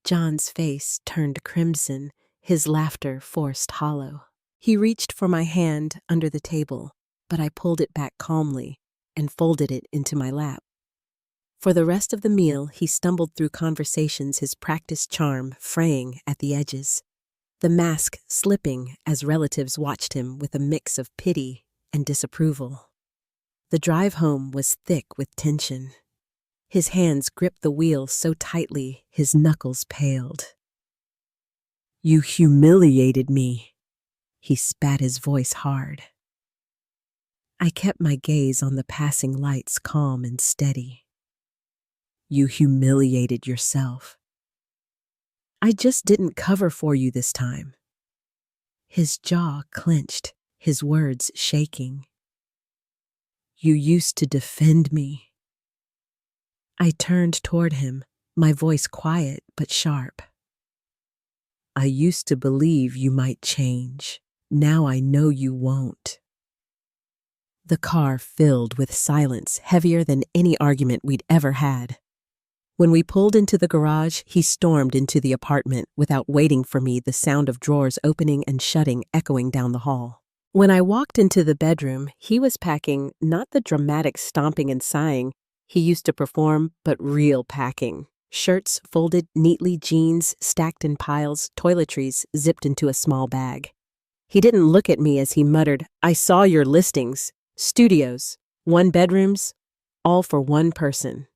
John's face turned crimson, his laughter forced hollow. He reached for my hand under the table, but I pulled it back calmly and folded it into my lap. For the rest of the meal, he stumbled through conversations, his practiced charm fraying at the edges, the mask slipping as relatives watched him with a mix of pity and disapproval. The drive home was thick with tension. His hands gripped the wheel so tightly his knuckles paled. "You humiliated me," he spat, his voice hard. I kept my gaze on the passing lights, calm and steady. "You humiliated yourself. I just didn't cover for you this time." His jaw clenched, his words shaking. "You used to defend me." I turned toward him, my voice quiet but sharp. "I used to believe you might change. Now I know you won't." The car filled with silence, heavier than any argument we'd ever had. When we pulled into the garage, he stormed into the apartment without waiting for me, the sound of drawers opening and shutting echoing down the hall. When I walked into the bedroom, he was packing not the dramatic stomping and sighing he used to perform, but real packing. Shirts folded neatly, jeans stacked in piles, toiletries zipped into a small bag. He didn't look at me as he muttered, "I saw your listings. Studios, 1 bedrooms, all for 1 person."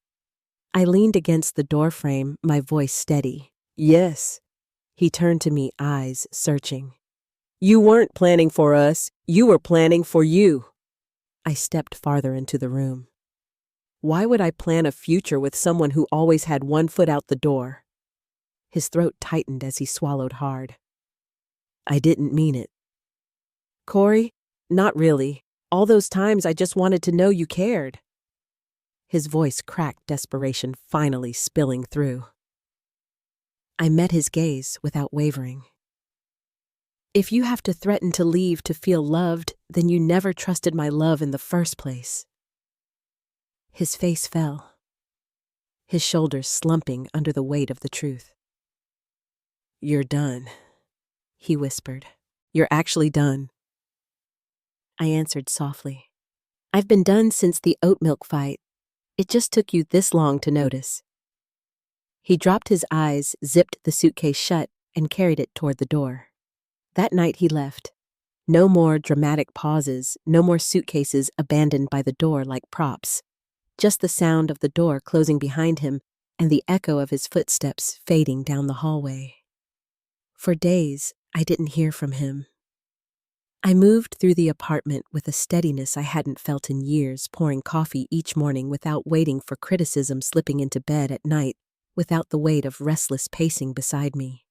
I leaned against the doorframe, my voice steady. "Yes." He turned to me, eyes searching. "You weren't planning for us. You were planning for you." I stepped farther into the room. Why would I plan a future with someone who always had 1 foot out the door? His throat tightened as he swallowed hard. "I didn't mean it." "Corey, not really. All those times I just wanted to know you cared." His voice cracked, desperation finally spilling through. I met his gaze without wavering. "If you have to threaten to leave to feel loved, then you never trusted my love in the first place." His face fell, his shoulders slumping under the weight of the truth. "You're done," he whispered. "You're actually done." I answered softly. "I've been done since the oat milk fight. It just took you this long to notice." He dropped his eyes, zipped the suitcase shut, and carried it toward the door. That night he left. No more dramatic pauses, no more suitcases abandoned by the door like props. Just the sound of the door closing behind him and the echo of his footsteps fading down the hallway. For days, I didn't hear from him. I moved through the apartment with a steadiness I hadn't felt in years, pouring coffee each morning without waiting for criticism, slipping into bed at night without the weight of restless pacing beside me.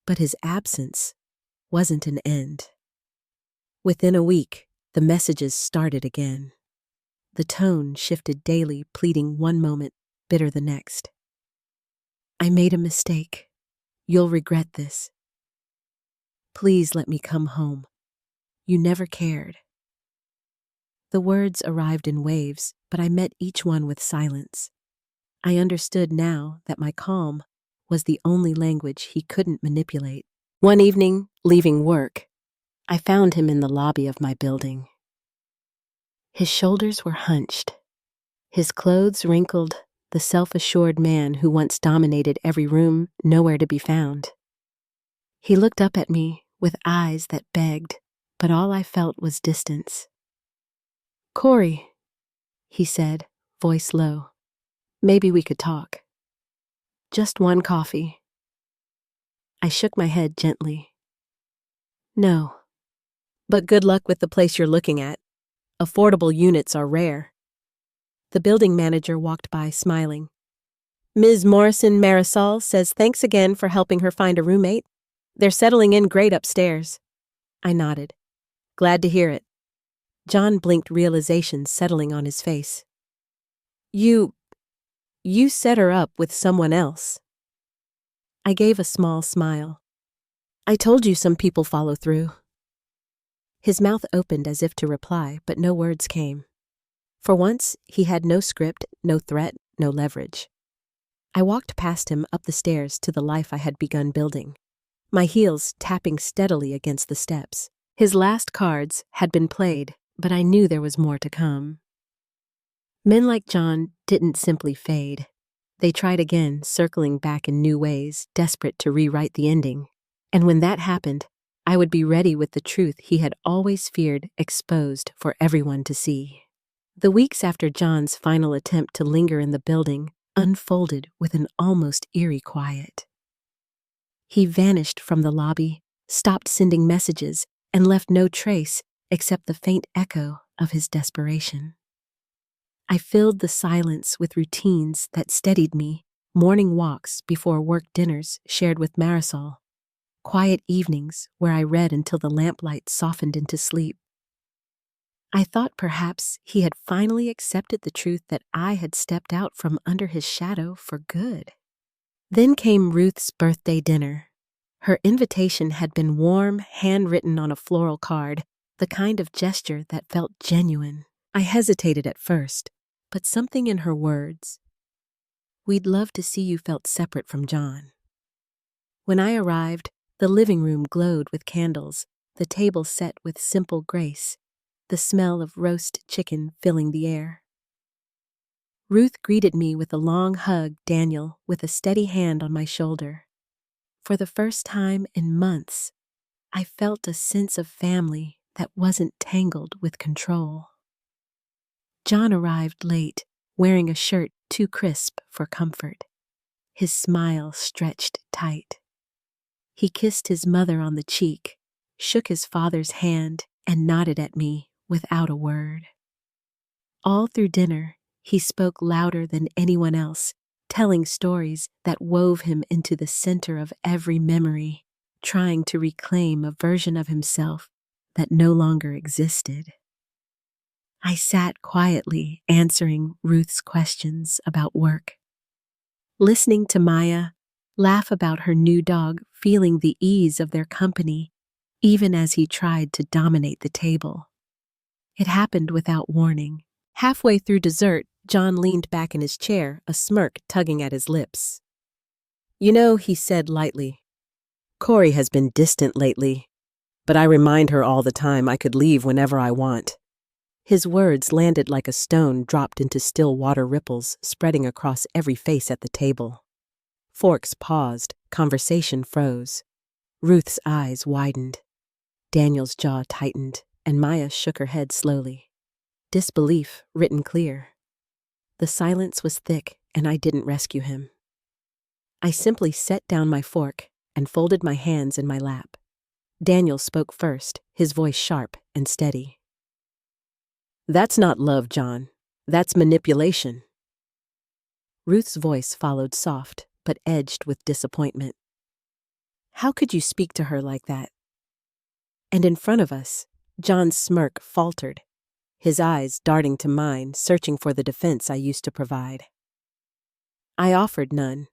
But his absence wasn't an end. Within a week, the messages started again. The tone shifted daily, pleading one moment, bitter the next. "I made a mistake. You'll regret this. Please let me come home. You never cared." The words arrived in waves, but I met each one with silence. I understood now that my calm was the only language he couldn't manipulate. One evening, leaving work, I found him in the lobby of my building. His shoulders were hunched, his clothes wrinkled, the self-assured man who once dominated every room, nowhere to be found. He looked up at me with eyes that begged, but all I felt was distance. "Corey," he said, voice low, "maybe we could talk. Just one coffee." I shook my head gently. "No. But good luck with the place you're looking at. Affordable units are rare." The building manager walked by smiling. "Ms. Morrison Marisol says thanks again for helping her find a roommate. They're settling in great upstairs." I nodded. "Glad to hear it." John blinked, realization settling on his face. You set her up with someone else." I gave a small smile. "I told you some people follow through." His mouth opened as if to reply, but no words came. For once, he had no script, no threat, no leverage. I walked past him up the stairs to the life I had begun building, my heels tapping steadily against the steps. His last cards had been played, but I knew there was more to come. Men like John didn't simply fade. They tried again, circling back in new ways, desperate to rewrite the ending. And when that happened, I would be ready with the truth he had always feared exposed for everyone to see. The weeks after John's final attempt to linger in the building unfolded with an almost eerie quiet. He vanished from the lobby, stopped sending messages, and left no trace except the faint echo of his desperation. I filled the silence with routines that steadied me, morning walks before work dinners shared with Marisol, quiet evenings where I read until the lamplight softened into sleep. I thought perhaps he had finally accepted the truth that I had stepped out from under his shadow for good. Then came Ruth's birthday dinner. Her invitation had been warm, handwritten on a floral card, the kind of gesture that felt genuine. I hesitated at first, but something in her words, "We'd love to see you," felt separate from John. When I arrived, the living room glowed with candles, the table set with simple grace, the smell of roast chicken filling the air. Ruth greeted me with a long hug, Daniel with a steady hand on my shoulder. For the first time in months, I felt a sense of family that wasn't tangled with control. John arrived late, wearing a shirt too crisp for comfort. His smile stretched tight. He kissed his mother on the cheek, shook his father's hand, and nodded at me without a word. All through dinner, he spoke louder than anyone else, telling stories that wove him into the center of every memory, trying to reclaim a version of himself that no longer existed. I sat quietly answering Ruth's questions about work, listening to Maya laugh about her new dog, feeling the ease of their company, even as he tried to dominate the table. It happened without warning. Halfway through dessert, John leaned back in his chair, a smirk tugging at his lips. You know, he said lightly, Corey has been distant lately, but I remind her all the time I could leave whenever I want. His words landed like a stone dropped into still water ripples spreading across every face at the table. Forks paused, conversation froze. Ruth's eyes widened. Daniel's jaw tightened, and Maya shook her head slowly. Disbelief written clear. The silence was thick, and I didn't rescue him. I simply set down my fork and folded my hands in my lap. Daniel spoke first, his voice sharp and steady. That's not love, John. That's manipulation. Ruth's voice followed soft, but edged with disappointment. How could you speak to her like that? And in front of us, John's smirk faltered, his eyes darting to mine, searching for the defense I used to provide. I offered none.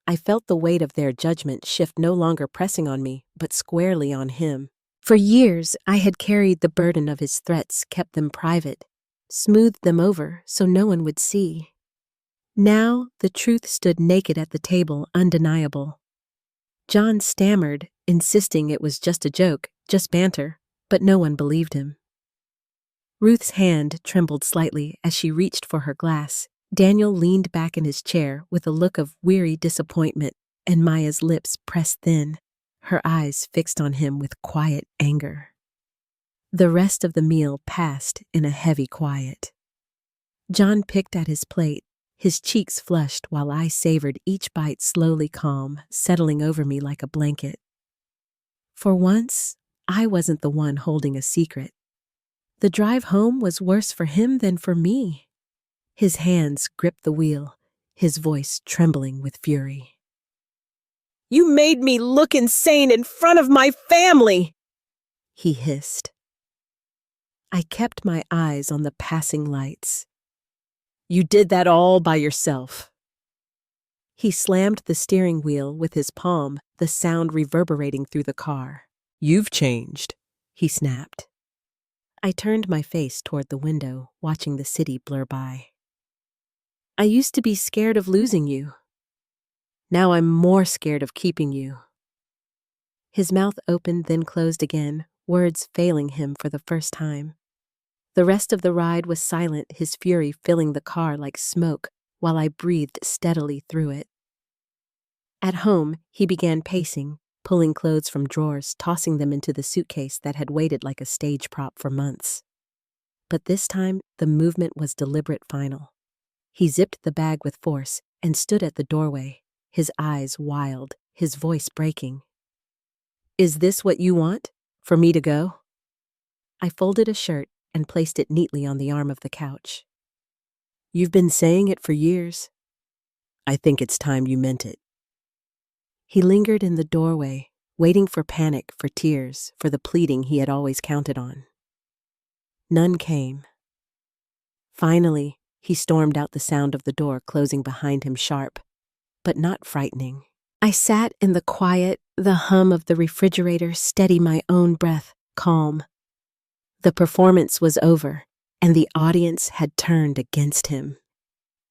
I felt the weight of their judgment shift, no longer pressing on me, but squarely on him. For years, I had carried the burden of his threats, kept them private, smoothed them over so no one would see. Now, the truth stood naked at the table, undeniable. John stammered, insisting it was just a joke, just banter, but no one believed him. Ruth's hand trembled slightly as she reached for her glass. Daniel leaned back in his chair with a look of weary disappointment, and Maya's lips pressed thin, her eyes fixed on him with quiet anger. The rest of the meal passed in a heavy quiet. John picked at his plate, his cheeks flushed while I savored each bite slowly, calm, settling over me like a blanket. For once, I wasn't the one holding a secret. The drive home was worse for him than for me. His hands gripped the wheel, his voice trembling with fury. You made me look insane in front of my family, he hissed. I kept my eyes on the passing lights. You did that all by yourself. He slammed the steering wheel with his palm, the sound reverberating through the car. You've changed, he snapped. I turned my face toward the window, watching the city blur by. I used to be scared of losing you. Now I'm more scared of keeping you. His mouth opened, then closed again, words failing him for the first time. The rest of the ride was silent, his fury filling the car like smoke, while I breathed steadily through it. At home, he began pacing, pulling clothes from drawers, tossing them into the suitcase that had waited like a stage prop for months. But this time, the movement was deliberate, final. He zipped the bag with force and stood at the doorway, his eyes wild, his voice breaking. Is this what you want? For me to go? I folded a shirt and placed it neatly on the arm of the couch. You've been saying it for years. I think it's time you meant it. He lingered in the doorway, waiting for panic, for tears, for the pleading he had always counted on. None came. Finally, he stormed out, the sound of the door closing behind him sharp, but not frightening. I sat in the quiet, the hum of the refrigerator, steady my own breath, calm. The performance was over, and the audience had turned against him.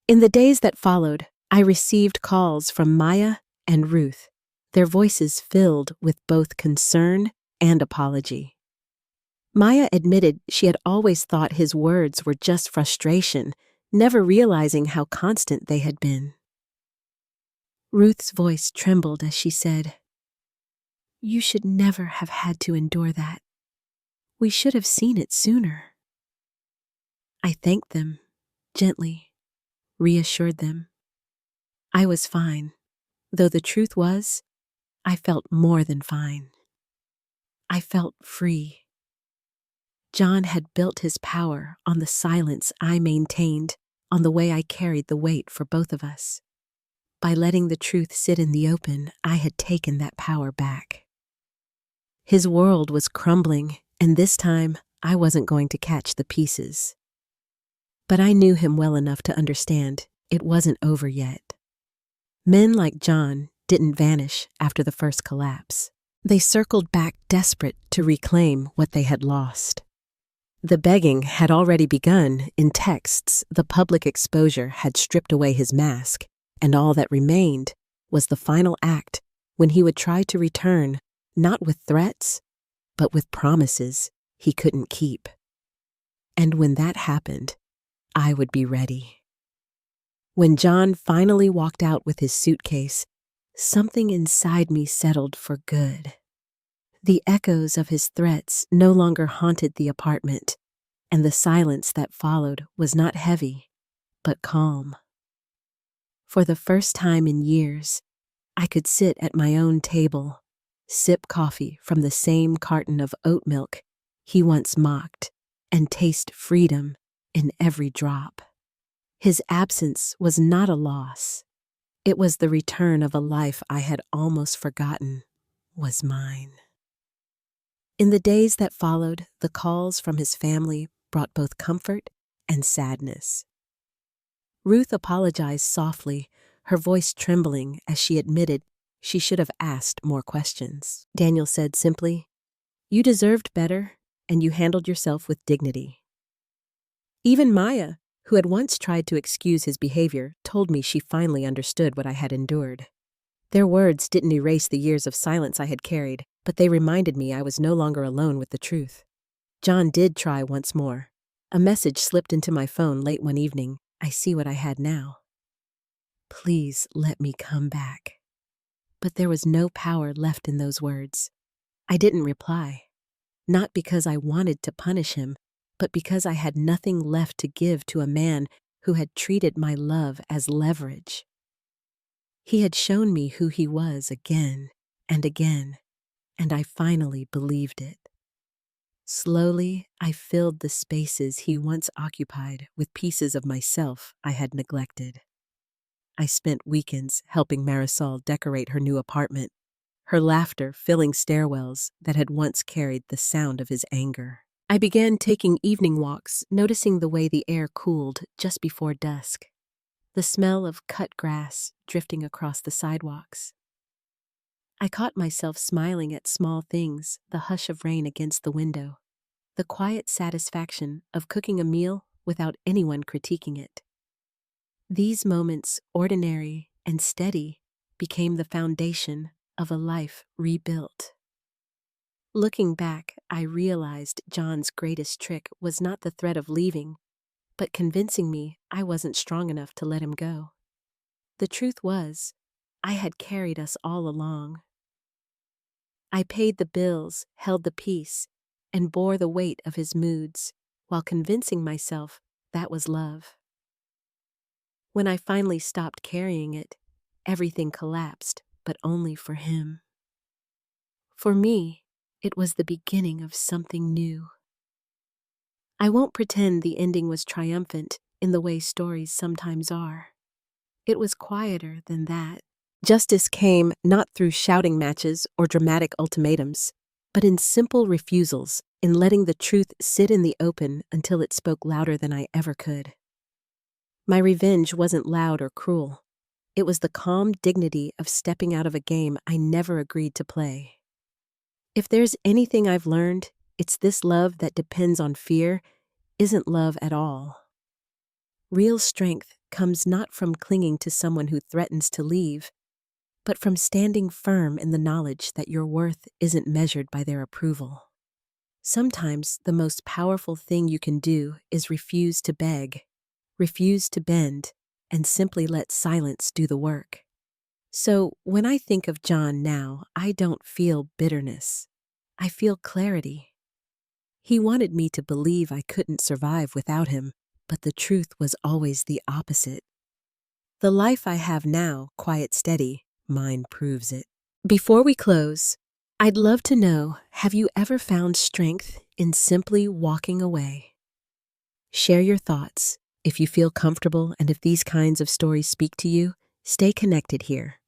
In the days that followed, I received calls from Maya and Ruth, their voices filled with both concern and apology. Maya admitted she had always thought his words were just frustration, never realizing how constant they had been. Ruth's voice trembled as she said, You should never have had to endure that. We should have seen it sooner. I thanked them, gently, reassured them. I was fine, though the truth was, I felt more than fine. I felt free. John had built his power on the silence I maintained, on the way I carried the weight for both of us. By letting the truth sit in the open, I had taken that power back. His world was crumbling, and this time I wasn't going to catch the pieces. But I knew him well enough to understand it wasn't over yet. Men like John didn't vanish after the first collapse. They circled back, desperate to reclaim what they had lost. The begging had already begun in texts. The public exposure had stripped away his mask, and all that remained was the final act, when he would try to return, not with threats, but with promises he couldn't keep. And when that happened, I would be ready. When John finally walked out with his suitcase, something inside me settled for good. The echoes of his threats no longer haunted the apartment, and the silence that followed was not heavy, but calm. For the first time in years, I could sit at my own table, sip coffee from the same carton of oat milk he once mocked, and taste freedom in every drop. His absence was not a loss. It was the return of a life I had almost forgotten was mine. In the days that followed, the calls from his family brought both comfort and sadness. Ruth apologized softly, her voice trembling as she admitted she should have asked more questions. Daniel said simply, "You deserved better, and you handled yourself with dignity." Even Maya, who had once tried to excuse his behavior, told me she finally understood what I had endured. Their words didn't erase the years of silence I had carried, but they reminded me I was no longer alone with the truth. John did try once more. A message slipped into my phone late one evening. "I see what I had now. Please let me come back." But there was no power left in those words. I didn't reply, not because I wanted to punish him, but because I had nothing left to give to a man who had treated my love as leverage. He had shown me who he was again and again, and I finally believed it. Slowly, I filled the spaces he once occupied with pieces of myself I had neglected. I spent weekends helping Marisol decorate her new apartment, her laughter filling stairwells that had once carried the sound of his anger. I began taking evening walks, noticing the way the air cooled just before dusk, the smell of cut grass drifting across the sidewalks. I caught myself smiling at small things, the hush of rain against the window, the quiet satisfaction of cooking a meal without anyone critiquing it. These moments, ordinary and steady, became the foundation of a life rebuilt. Looking back, I realized John's greatest trick was not the threat of leaving, but convincing me I wasn't strong enough to let him go. The truth was, I had carried us all along. I paid the bills, held the peace, and bore the weight of his moods, while convincing myself that was love. When I finally stopped carrying it, everything collapsed, but only for him. For me, it was the beginning of something new. I won't pretend the ending was triumphant in the way stories sometimes are. It was quieter than that. Justice came not through shouting matches or dramatic ultimatums, but in simple refusals, in letting the truth sit in the open until it spoke louder than I ever could. My revenge wasn't loud or cruel. It was the calm dignity of stepping out of a game I never agreed to play. If there's anything I've learned, it's this love that depends on fear isn't love at all. Real strength comes not from clinging to someone who threatens to leave, but from standing firm in the knowledge that your worth isn't measured by their approval. Sometimes the most powerful thing you can do is refuse to beg, refuse to bend, and simply let silence do the work. So when I think of John now, I don't feel bitterness. I feel clarity. He wanted me to believe I couldn't survive without him, but the truth was always the opposite. The life I have now, quiet, steady, mine proves it. Before we close, I'd love to know, have you ever found strength in simply walking away? Share your thoughts. If you feel comfortable and if these kinds of stories speak to you, stay connected here.